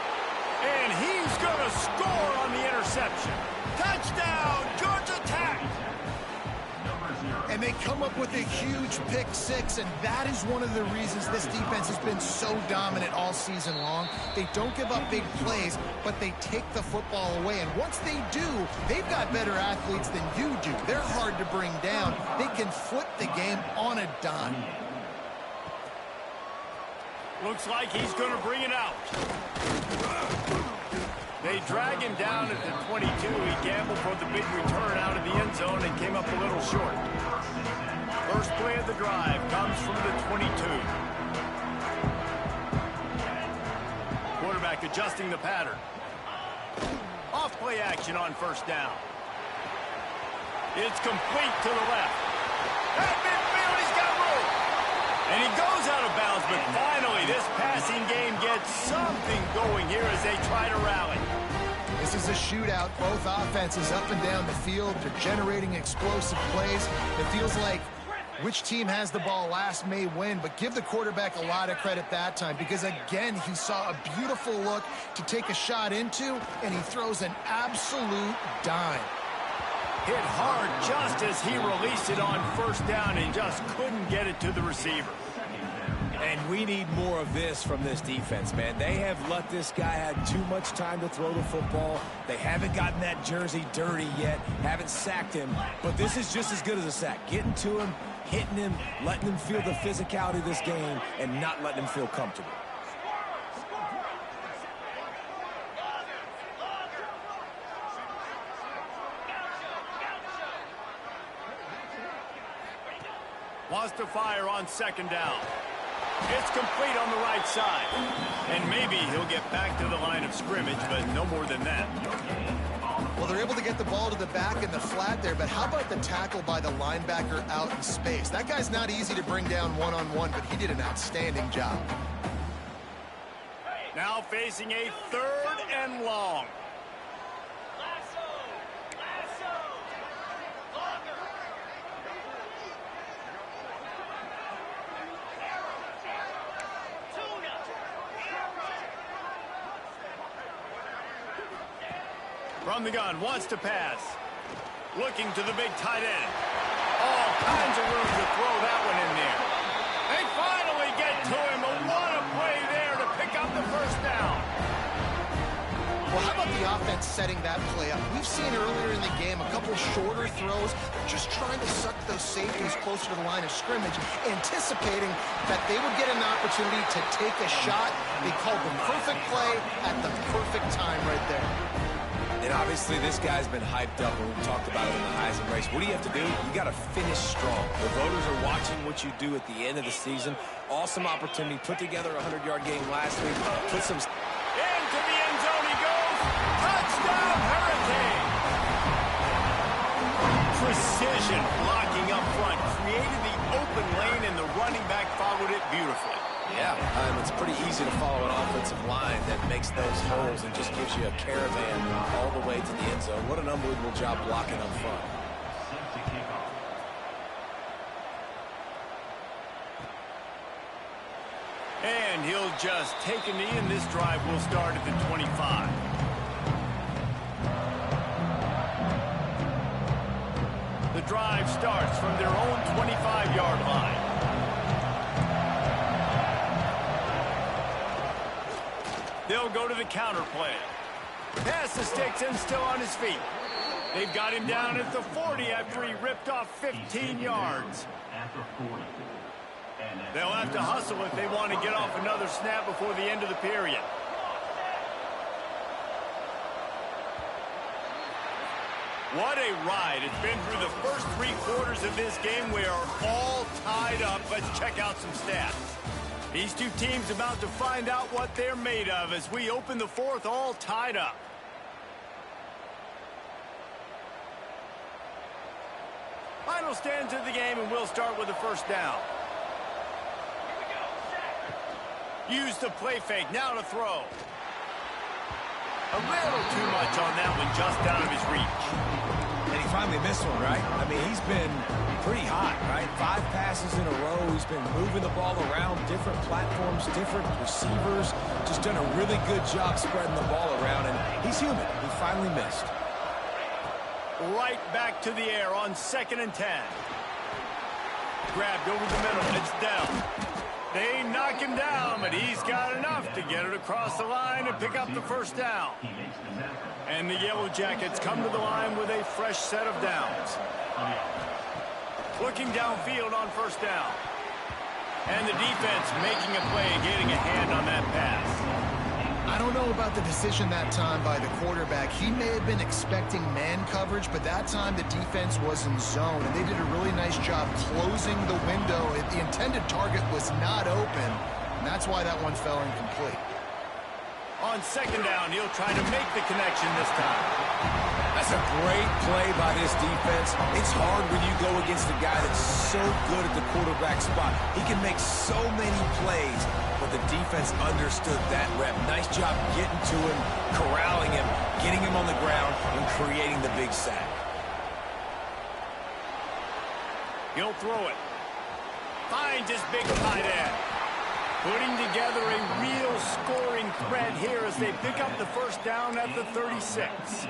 And he's going to score on the interception. Touchdown, Georgia Tech! And they come up with a huge pick six, and that is one of the reasons this defense has been so dominant all season long. They don't give up big plays, but they take the football away. And once they do, they've got better athletes than you do. They're hard to bring down. They can flip the game on a dime. Looks like he's going to bring it out. They drag him down at the 22. He gambled for the big return out of the end zone and came up a little short. First play of the drive comes from the 22. Quarterback adjusting the pattern. Off play action on first down. It's complete to the left. At midfield, he's got room. And he goes out of bounds, but finally this passing game gets something going here as they try to rally. This is a shootout. Both offenses up and down the field. They're generating explosive plays. It feels like which team has the ball last may win, but give the quarterback a lot of credit that time because, again, he saw a beautiful look to take a shot into, and he throws an absolute dime. Hit hard just as he released it on first down and just couldn't get it to the receiver. And we need more of this from this defense, man. They have let this guy have too much time to throw the football. They haven't gotten that jersey dirty yet, haven't sacked him. But this is just as good as a sack. Getting to him, hitting him, letting him feel the physicality of this game, and not letting him feel comfortable. Wants to fire on second down. It's complete on the right side. And maybe he'll get back to the line of scrimmage, but no more than that. Well, they're able to get the ball to the back in the flat there, but how about the tackle by the linebacker out in space? That guy's not easy to bring down one-on-one, but he did an outstanding job. Now facing a 3rd and long. From the gun, wants to pass. Looking to the big tight end. All kinds of room to throw that one in there. They finally get to him. What a play there to pick up the first down. Well, how about the offense setting that play up? We've seen earlier in the game a couple shorter throws, just trying to suck those safeties closer to the line of scrimmage, anticipating that they would get an opportunity to take a shot. They called the perfect play at the perfect time right there. And obviously this guy's been hyped up, and we talked about it in the Heisman race. What do you have to do? You got to finish strong. The voters are watching what you do at the end of the season. Awesome opportunity. Put together a 100-yard game last week. Put some... Into the end zone he goes. Touchdown, Hurricane. Precision blocking up front. Created the open lane, and the running back followed it beautifully. Yeah, it's pretty easy to follow an offensive line that makes those holes and just gives you a caravan all the way to the end zone. What an unbelievable job blocking up front. And he'll just take a knee, and this drive will start at the 25. The drive starts from their own 25-yard line. They'll go to the counter play. Pass the sticks and still on his feet. They've got him down at the 40 after he ripped off 15 yards. They'll have to hustle if they want to get off another snap before the end of the period. What a ride. It's been through the first 3 quarters of this game. We are all tied up. Let's check out some stats. These two teams about to find out what they're made of as we open the 4th all tied up. Final stands of the game, and we'll start with the first down. Use the play fake, now to throw. A little too much on that one, just out of his reach. And he finally missed one, right? I mean, he's been pretty hot, right? 5 passes in a row. He's been moving the ball around, different platforms, different receivers. Just done a really good job spreading the ball around, and he's human. He finally missed. Right back to the air on 2nd and 10. Grabbed over the middle, it's down. They knock him down, but he's got enough to get it across the line and pick up the first down. And the Yellow Jackets come to the line with a fresh set of downs. Looking downfield on first down. And the defense making a play, getting a hand on that pass. I don't know about the decision that time by the quarterback. He may have been expecting man coverage, but that time the defense was in zone, and they did a really nice job closing the window. The intended target was not open, and that's why that one fell incomplete. On 2nd down, he'll try to make the connection this time. That's a great play by this defense. It's hard when you go against a guy that's so good at the quarterback spot. He can make so many plays, but the defense understood that rep. Nice job getting to him, corralling him, getting him on the ground, and creating the big sack. He'll throw it. Finds his big tight end. Putting together a real scoring threat here as they pick up the first down at the 36.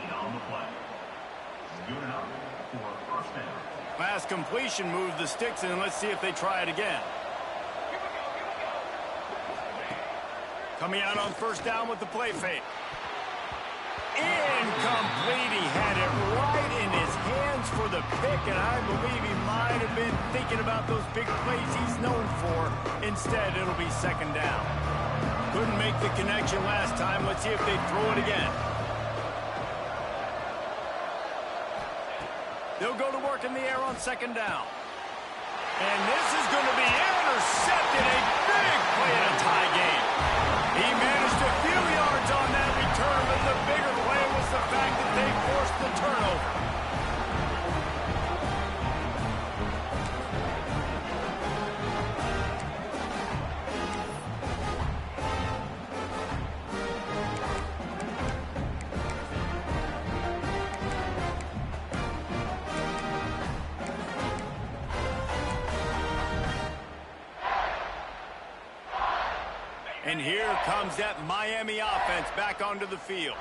Pass completion moves the sticks, and let's see if they try it again. Coming out on first down with the play fake. Incomplete. He had it right in his hands for the pick, and I believe he might have been thinking about those big plays he's known for. Instead, it'll be 2nd down. Couldn't make the connection last time. Let's see if they throw it again. They'll go to work in the air on 2nd down. And this is going to be intercepted. A big play in a tie game. He managed a few yards on that return, but the bigger play was the fact that they forced the turnover. And here comes that Miami offense back onto the field.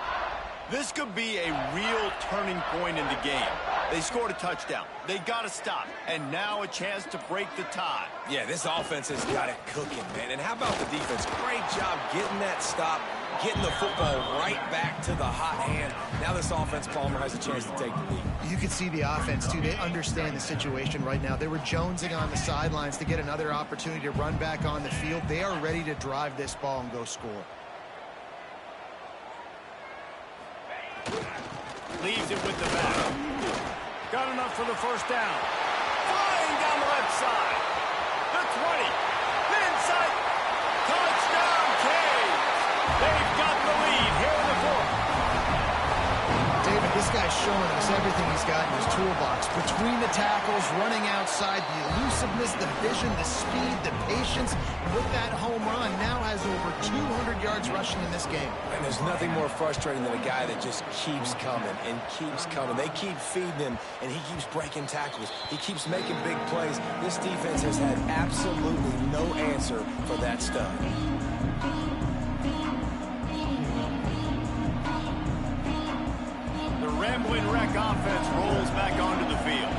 This could be a real turning point in the game. They scored a touchdown. They got to stop. And now a chance to break the tie. Yeah, this offense has got it cooking, man. And how about the defense? Great job getting that stop, getting the football right back to the hot hand. Now this offense, Palmer, has a chance to take the lead. You can see the offense, too. They understand the situation right now. They were jonesing on the sidelines to get another opportunity to run back on the field. They are ready to drive this ball and go score. Leaves it with the back. Got enough for the first down. Flying down the left side. The 20. The inside. Touchdown, Canes. They've got the lead here in the 4th. David, this guy's showing us everything he's got in his toolbox. Between the tackles, running outside, the elusiveness, the vision, the speed, the patience. With that home run, now has over 200 yards rushing in this game. And there's nothing more frustrating than a guy that just keeps coming and keeps coming. They keep feeding him, and he keeps breaking tackles. He keeps making big plays. This defense has had absolutely no answer for that stud. The Ramblin' Wreck offense rolls back onto the field.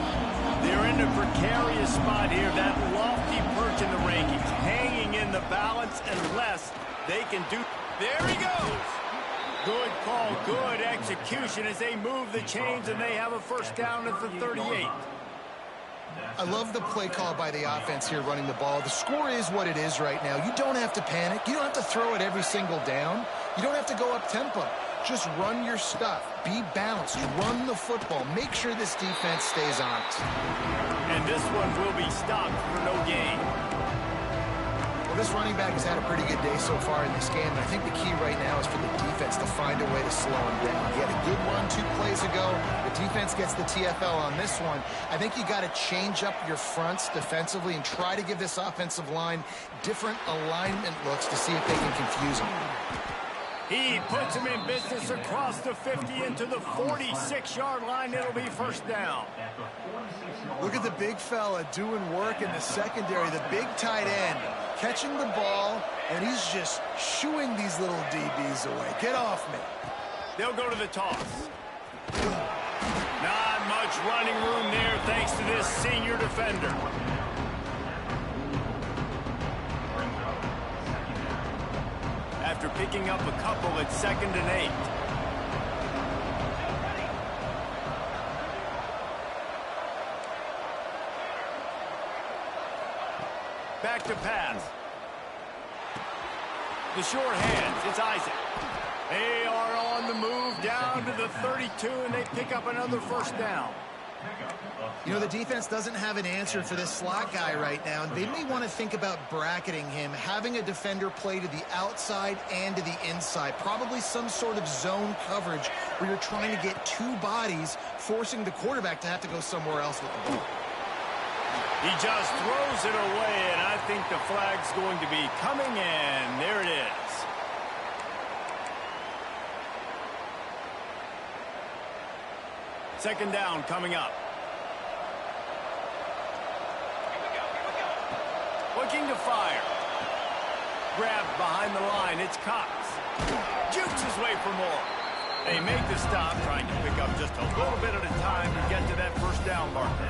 They're in a precarious spot here, that lofty perch in the rankings, hanging in the balance unless they can do... There he goes! Good call, good execution as they move the chains, and they have a first down at the 38. I love the play call by the offense here running the ball. The score is what it is right now. You don't have to panic. You don't have to throw it every single down. You don't have to go up tempo. Just run your stuff. Be balanced. Run the football. Make sure this defense stays honest. And this one will be stopped for no gain. Well, this running back has had a pretty good day so far in this game, and I think the key right now is for the defense to find a way to slow him down. He had a good run 2 plays ago. The defense gets the TFL on this one. I think you got to change up your fronts defensively and try to give this offensive line different alignment looks to see if they can confuse him. He puts him in business across the 50 into the 46-yard line. It'll be first down. Look at the big fella doing work in the secondary, the big tight end, catching the ball, and he's just shooing these little DBs away. Get off me. They'll go to the toss. Not much running room there thanks to this senior defender. After picking up a couple, it's 2nd and 8. Back to pass. The short hands, it's Isaac. They are on the move down to the 32, and they pick up another first down. You know, the defense doesn't have an answer for this slot guy right now, and they may want to think about bracketing him, having a defender play to the outside and to the inside. Probably some sort of zone coverage where you're trying to get 2 bodies, forcing the quarterback to have to go somewhere else with the ball. He just throws it away, and I think the flag's going to be coming in. There it is. Second down coming up. Looking to fire. Grabbed behind the line. It's Cox. Jukes his way for more. They make the stop, trying to pick up just a little bit at a time to get to that first down marker.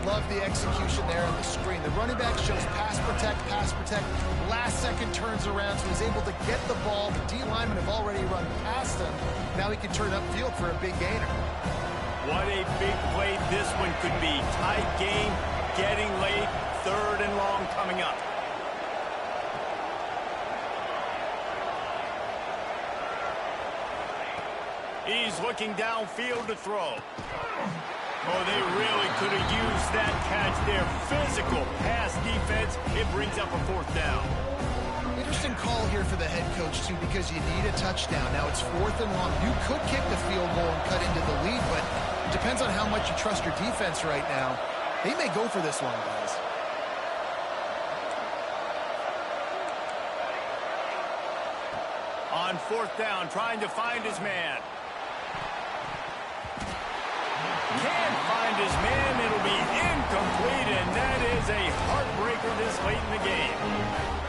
Love the execution there on the screen. The running back shows pass protect, pass protect. Last second turns around, so he's able to get the ball. The D linemen have already run past him. Now he can turn upfield for a big gainer. What a big play this one could be. Tight game, getting late, 3rd and long coming up. He's looking downfield to throw. Oh, they really could have used that catch there. Physical pass defense. It brings up a 4th down. Interesting call here for the head coach, too, because you need a touchdown. Now it's 4th and long. You could kick the field goal and cut into the lead, but it depends on how much you trust your defense right now. They may go for this one, guys. On 4th down, trying to find his man. Can't find his man. It'll be incomplete, and that is a heartbreaker this late in the game.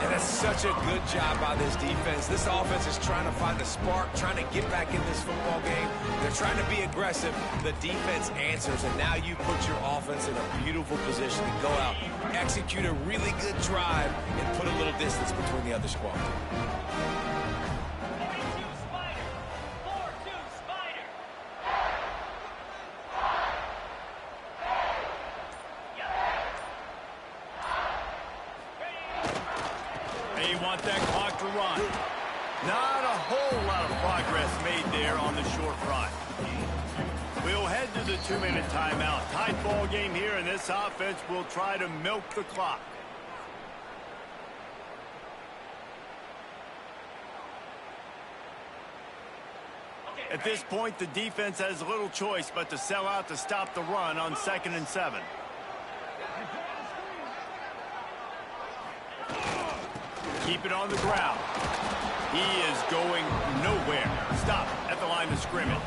And that's such a good job by this defense. This offense is trying to find a spark, trying to get back in this football game. They're trying to be aggressive. The defense answers, and now you put your offense in a beautiful position to go out, execute a really good drive, and put a little distance between the other squad. They want that clock to run. Not a whole lot of progress made there on the short front. We'll head to the 2-minute timeout. Tight ball game here, and this offense will try to milk the clock. At this point, the defense has little choice but to sell out to stop the run on 2nd and 7. Keep it on the ground. He is going nowhere. Stop at the line of scrimmage.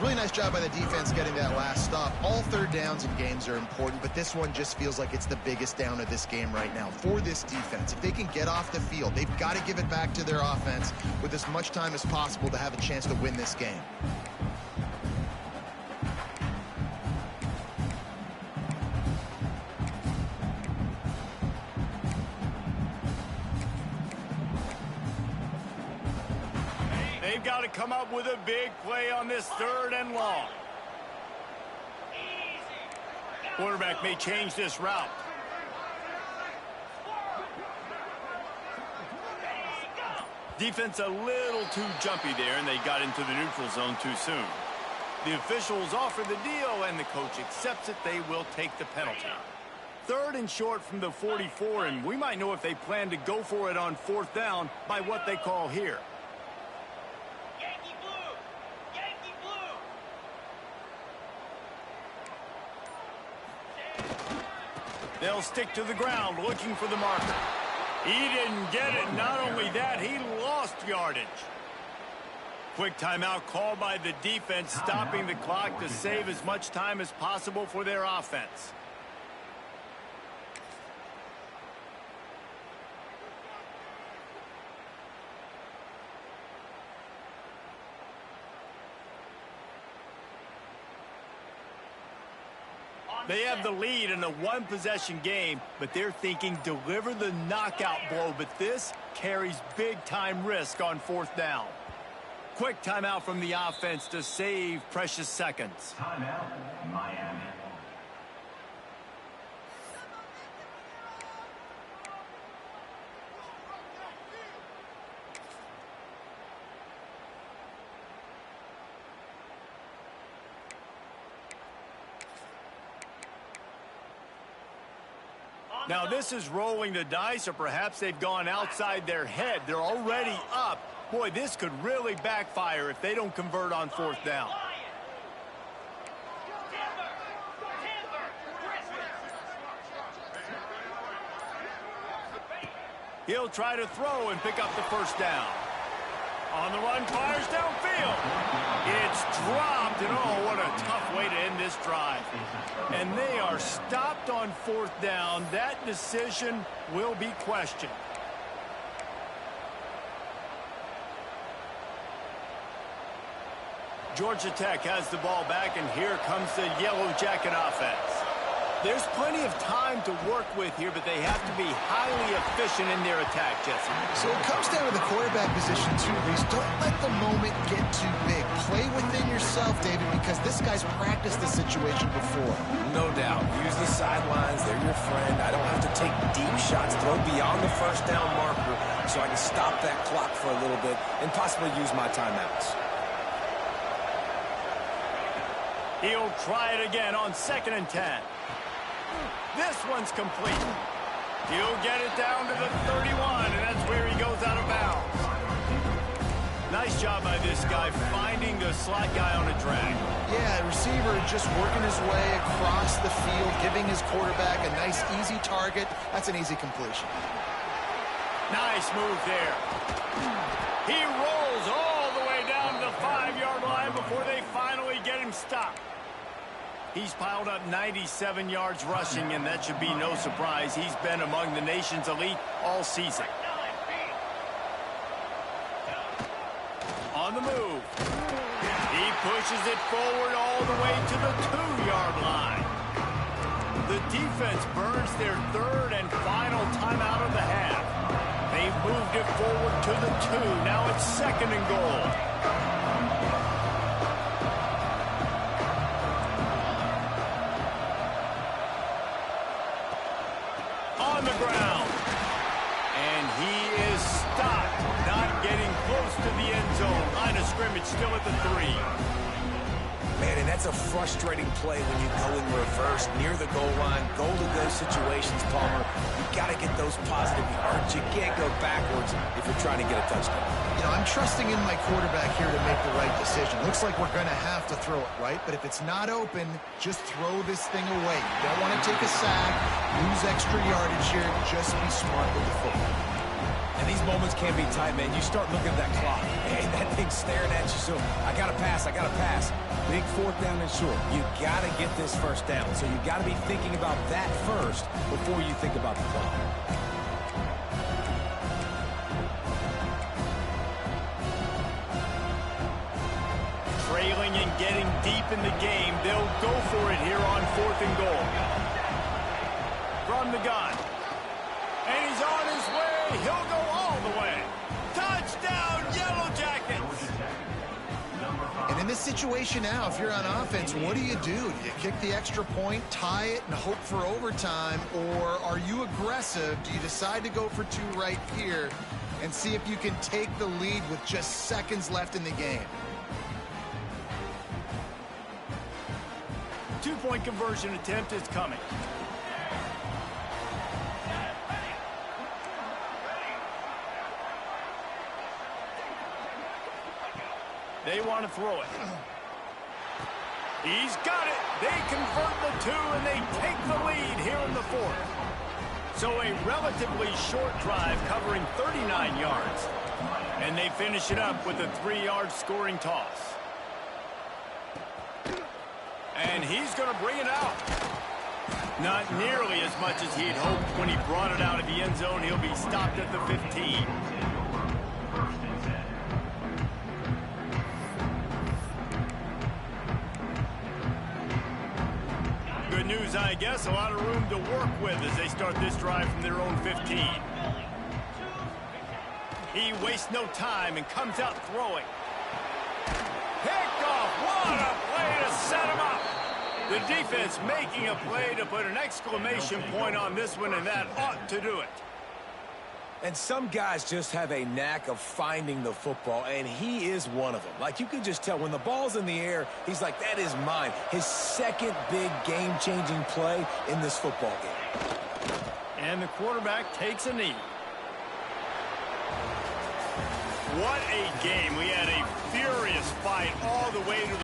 Really nice job by the defense getting that last stop. All third downs in games are important, but this one just feels like it's the biggest down of this game right now for this defense. If they can get off the field, they've got to give it back to their offense with as much time as possible to have a chance to win this game. They've got to come up with a big play on this 3rd and long. Quarterback may change this route. Defense a little too jumpy there, and they got into the neutral zone too soon. The officials offer the deal, and the coach accepts it. They will take the penalty. 3rd and short from the 44, and we might know if they plan to go for it on 4th down by what they call here. They'll stick to the ground looking for the marker. He didn't get it. Not only that, he lost yardage. Quick timeout called by the defense, stopping the clock to save as much time as possible for their offense. They have the lead in a one-possession game, but they're thinking deliver the knockout blow, but this carries big-time risk on 4th down. Quick timeout from the offense to save precious seconds. Timeout, Miami. Now this is rolling the dice, or perhaps they've gone outside their head. They're already up. Boy, this could really backfire if they don't convert on 4th down. He'll try to throw and pick up the 1st down. On the run, fires downfield. It's dropped, and oh, what a tough way to end this drive. And they are stopped on 4th down. That decision will be questioned. Georgia Tech has the ball back, and here comes the Yellow Jacket offense. There's plenty of time to work with here, but they have to be highly efficient in their attack, Jesse. So it comes down to the quarterback position too, Reese. Don't let the moment get too big. Play within yourself, David, because this guy's practiced this situation before. No doubt. Use the sidelines. They're your friend. I don't have to take deep shots, throw beyond the 1st down marker so I can stop that clock for a little bit and possibly use my timeouts. He'll try it again on 2nd and 10. This one's complete. He'll get it down to the 31, and that's where he goes out of bounds. Nice job by this guy finding the slot guy on a drag. Yeah, receiver just working his way across the field, giving his quarterback a nice, easy target. That's an easy completion. Nice move there. He rolls all the way down to the 5-yard line before they finally get him stopped. He's piled up 97 yards rushing, and that should be no surprise. He's been among the nation's elite all season. On the move. He pushes it forward all the way to the 2-yard line. The defense burns their 3rd and final timeout of the half. They've moved it forward to the 2. Now it's 2nd and goal. On the ground. And he is stopped, not getting close to the end zone. Line of scrimmage still at the 3. Man, and that's a frustrating play when you go in reverse near the goal line. Goal-to-go situations, Palmer. You got to get those positive yards. You can't go backwards if you're trying to get a touchdown. You know, I'm trusting in my quarterback here to make the right decision. Looks like we're going to have to throw it, right? But if it's not open, just throw this thing away. You don't want to take a sack, lose extra yardage here. Just be smart with the football. And these moments can be tight, man. You start looking at that clock. Hey, that thing's staring at you, so I got to pass, I got to pass. Big fourth down and short. You got to get this first down, so you got to be thinking about that first before you think about the clock. Trailing and getting deep in the game, they'll go for it here on 4th and goal. From the gun. And he's on his way. He'll go all the way. Touchdown, Yellow Jackets! And in this situation now, if you're on offense, what do? Do you kick the extra point, tie it, and hope for overtime? Or are you aggressive? Do you decide to go for 2 right here and see if you can take the lead with just seconds left in the game? 2-point conversion attempt is coming. They want to throw it. He's got it. They convert the 2, and they take the lead here in the 4th. So a relatively short drive covering 39 yards. And they finish it up with a 3-yard scoring toss. And he's going to bring it out. Not nearly as much as he'd hoped when he brought it out of the end zone. He'll be stopped at the 15. Good news, I guess. A lot of room to work with as they start this drive from their own 15. He wastes no time and comes out throwing. Picked off. What a play to set him up. The defense making a play to put an exclamation point on this one, and that ought to do it. And some guys just have a knack of finding the football, and he is one of them. Like, you can just tell when the ball's in the air, he's like, that is mine. His second big game-changing play in this football game. And the quarterback takes a knee. What a game. We had a furious fight all the way to the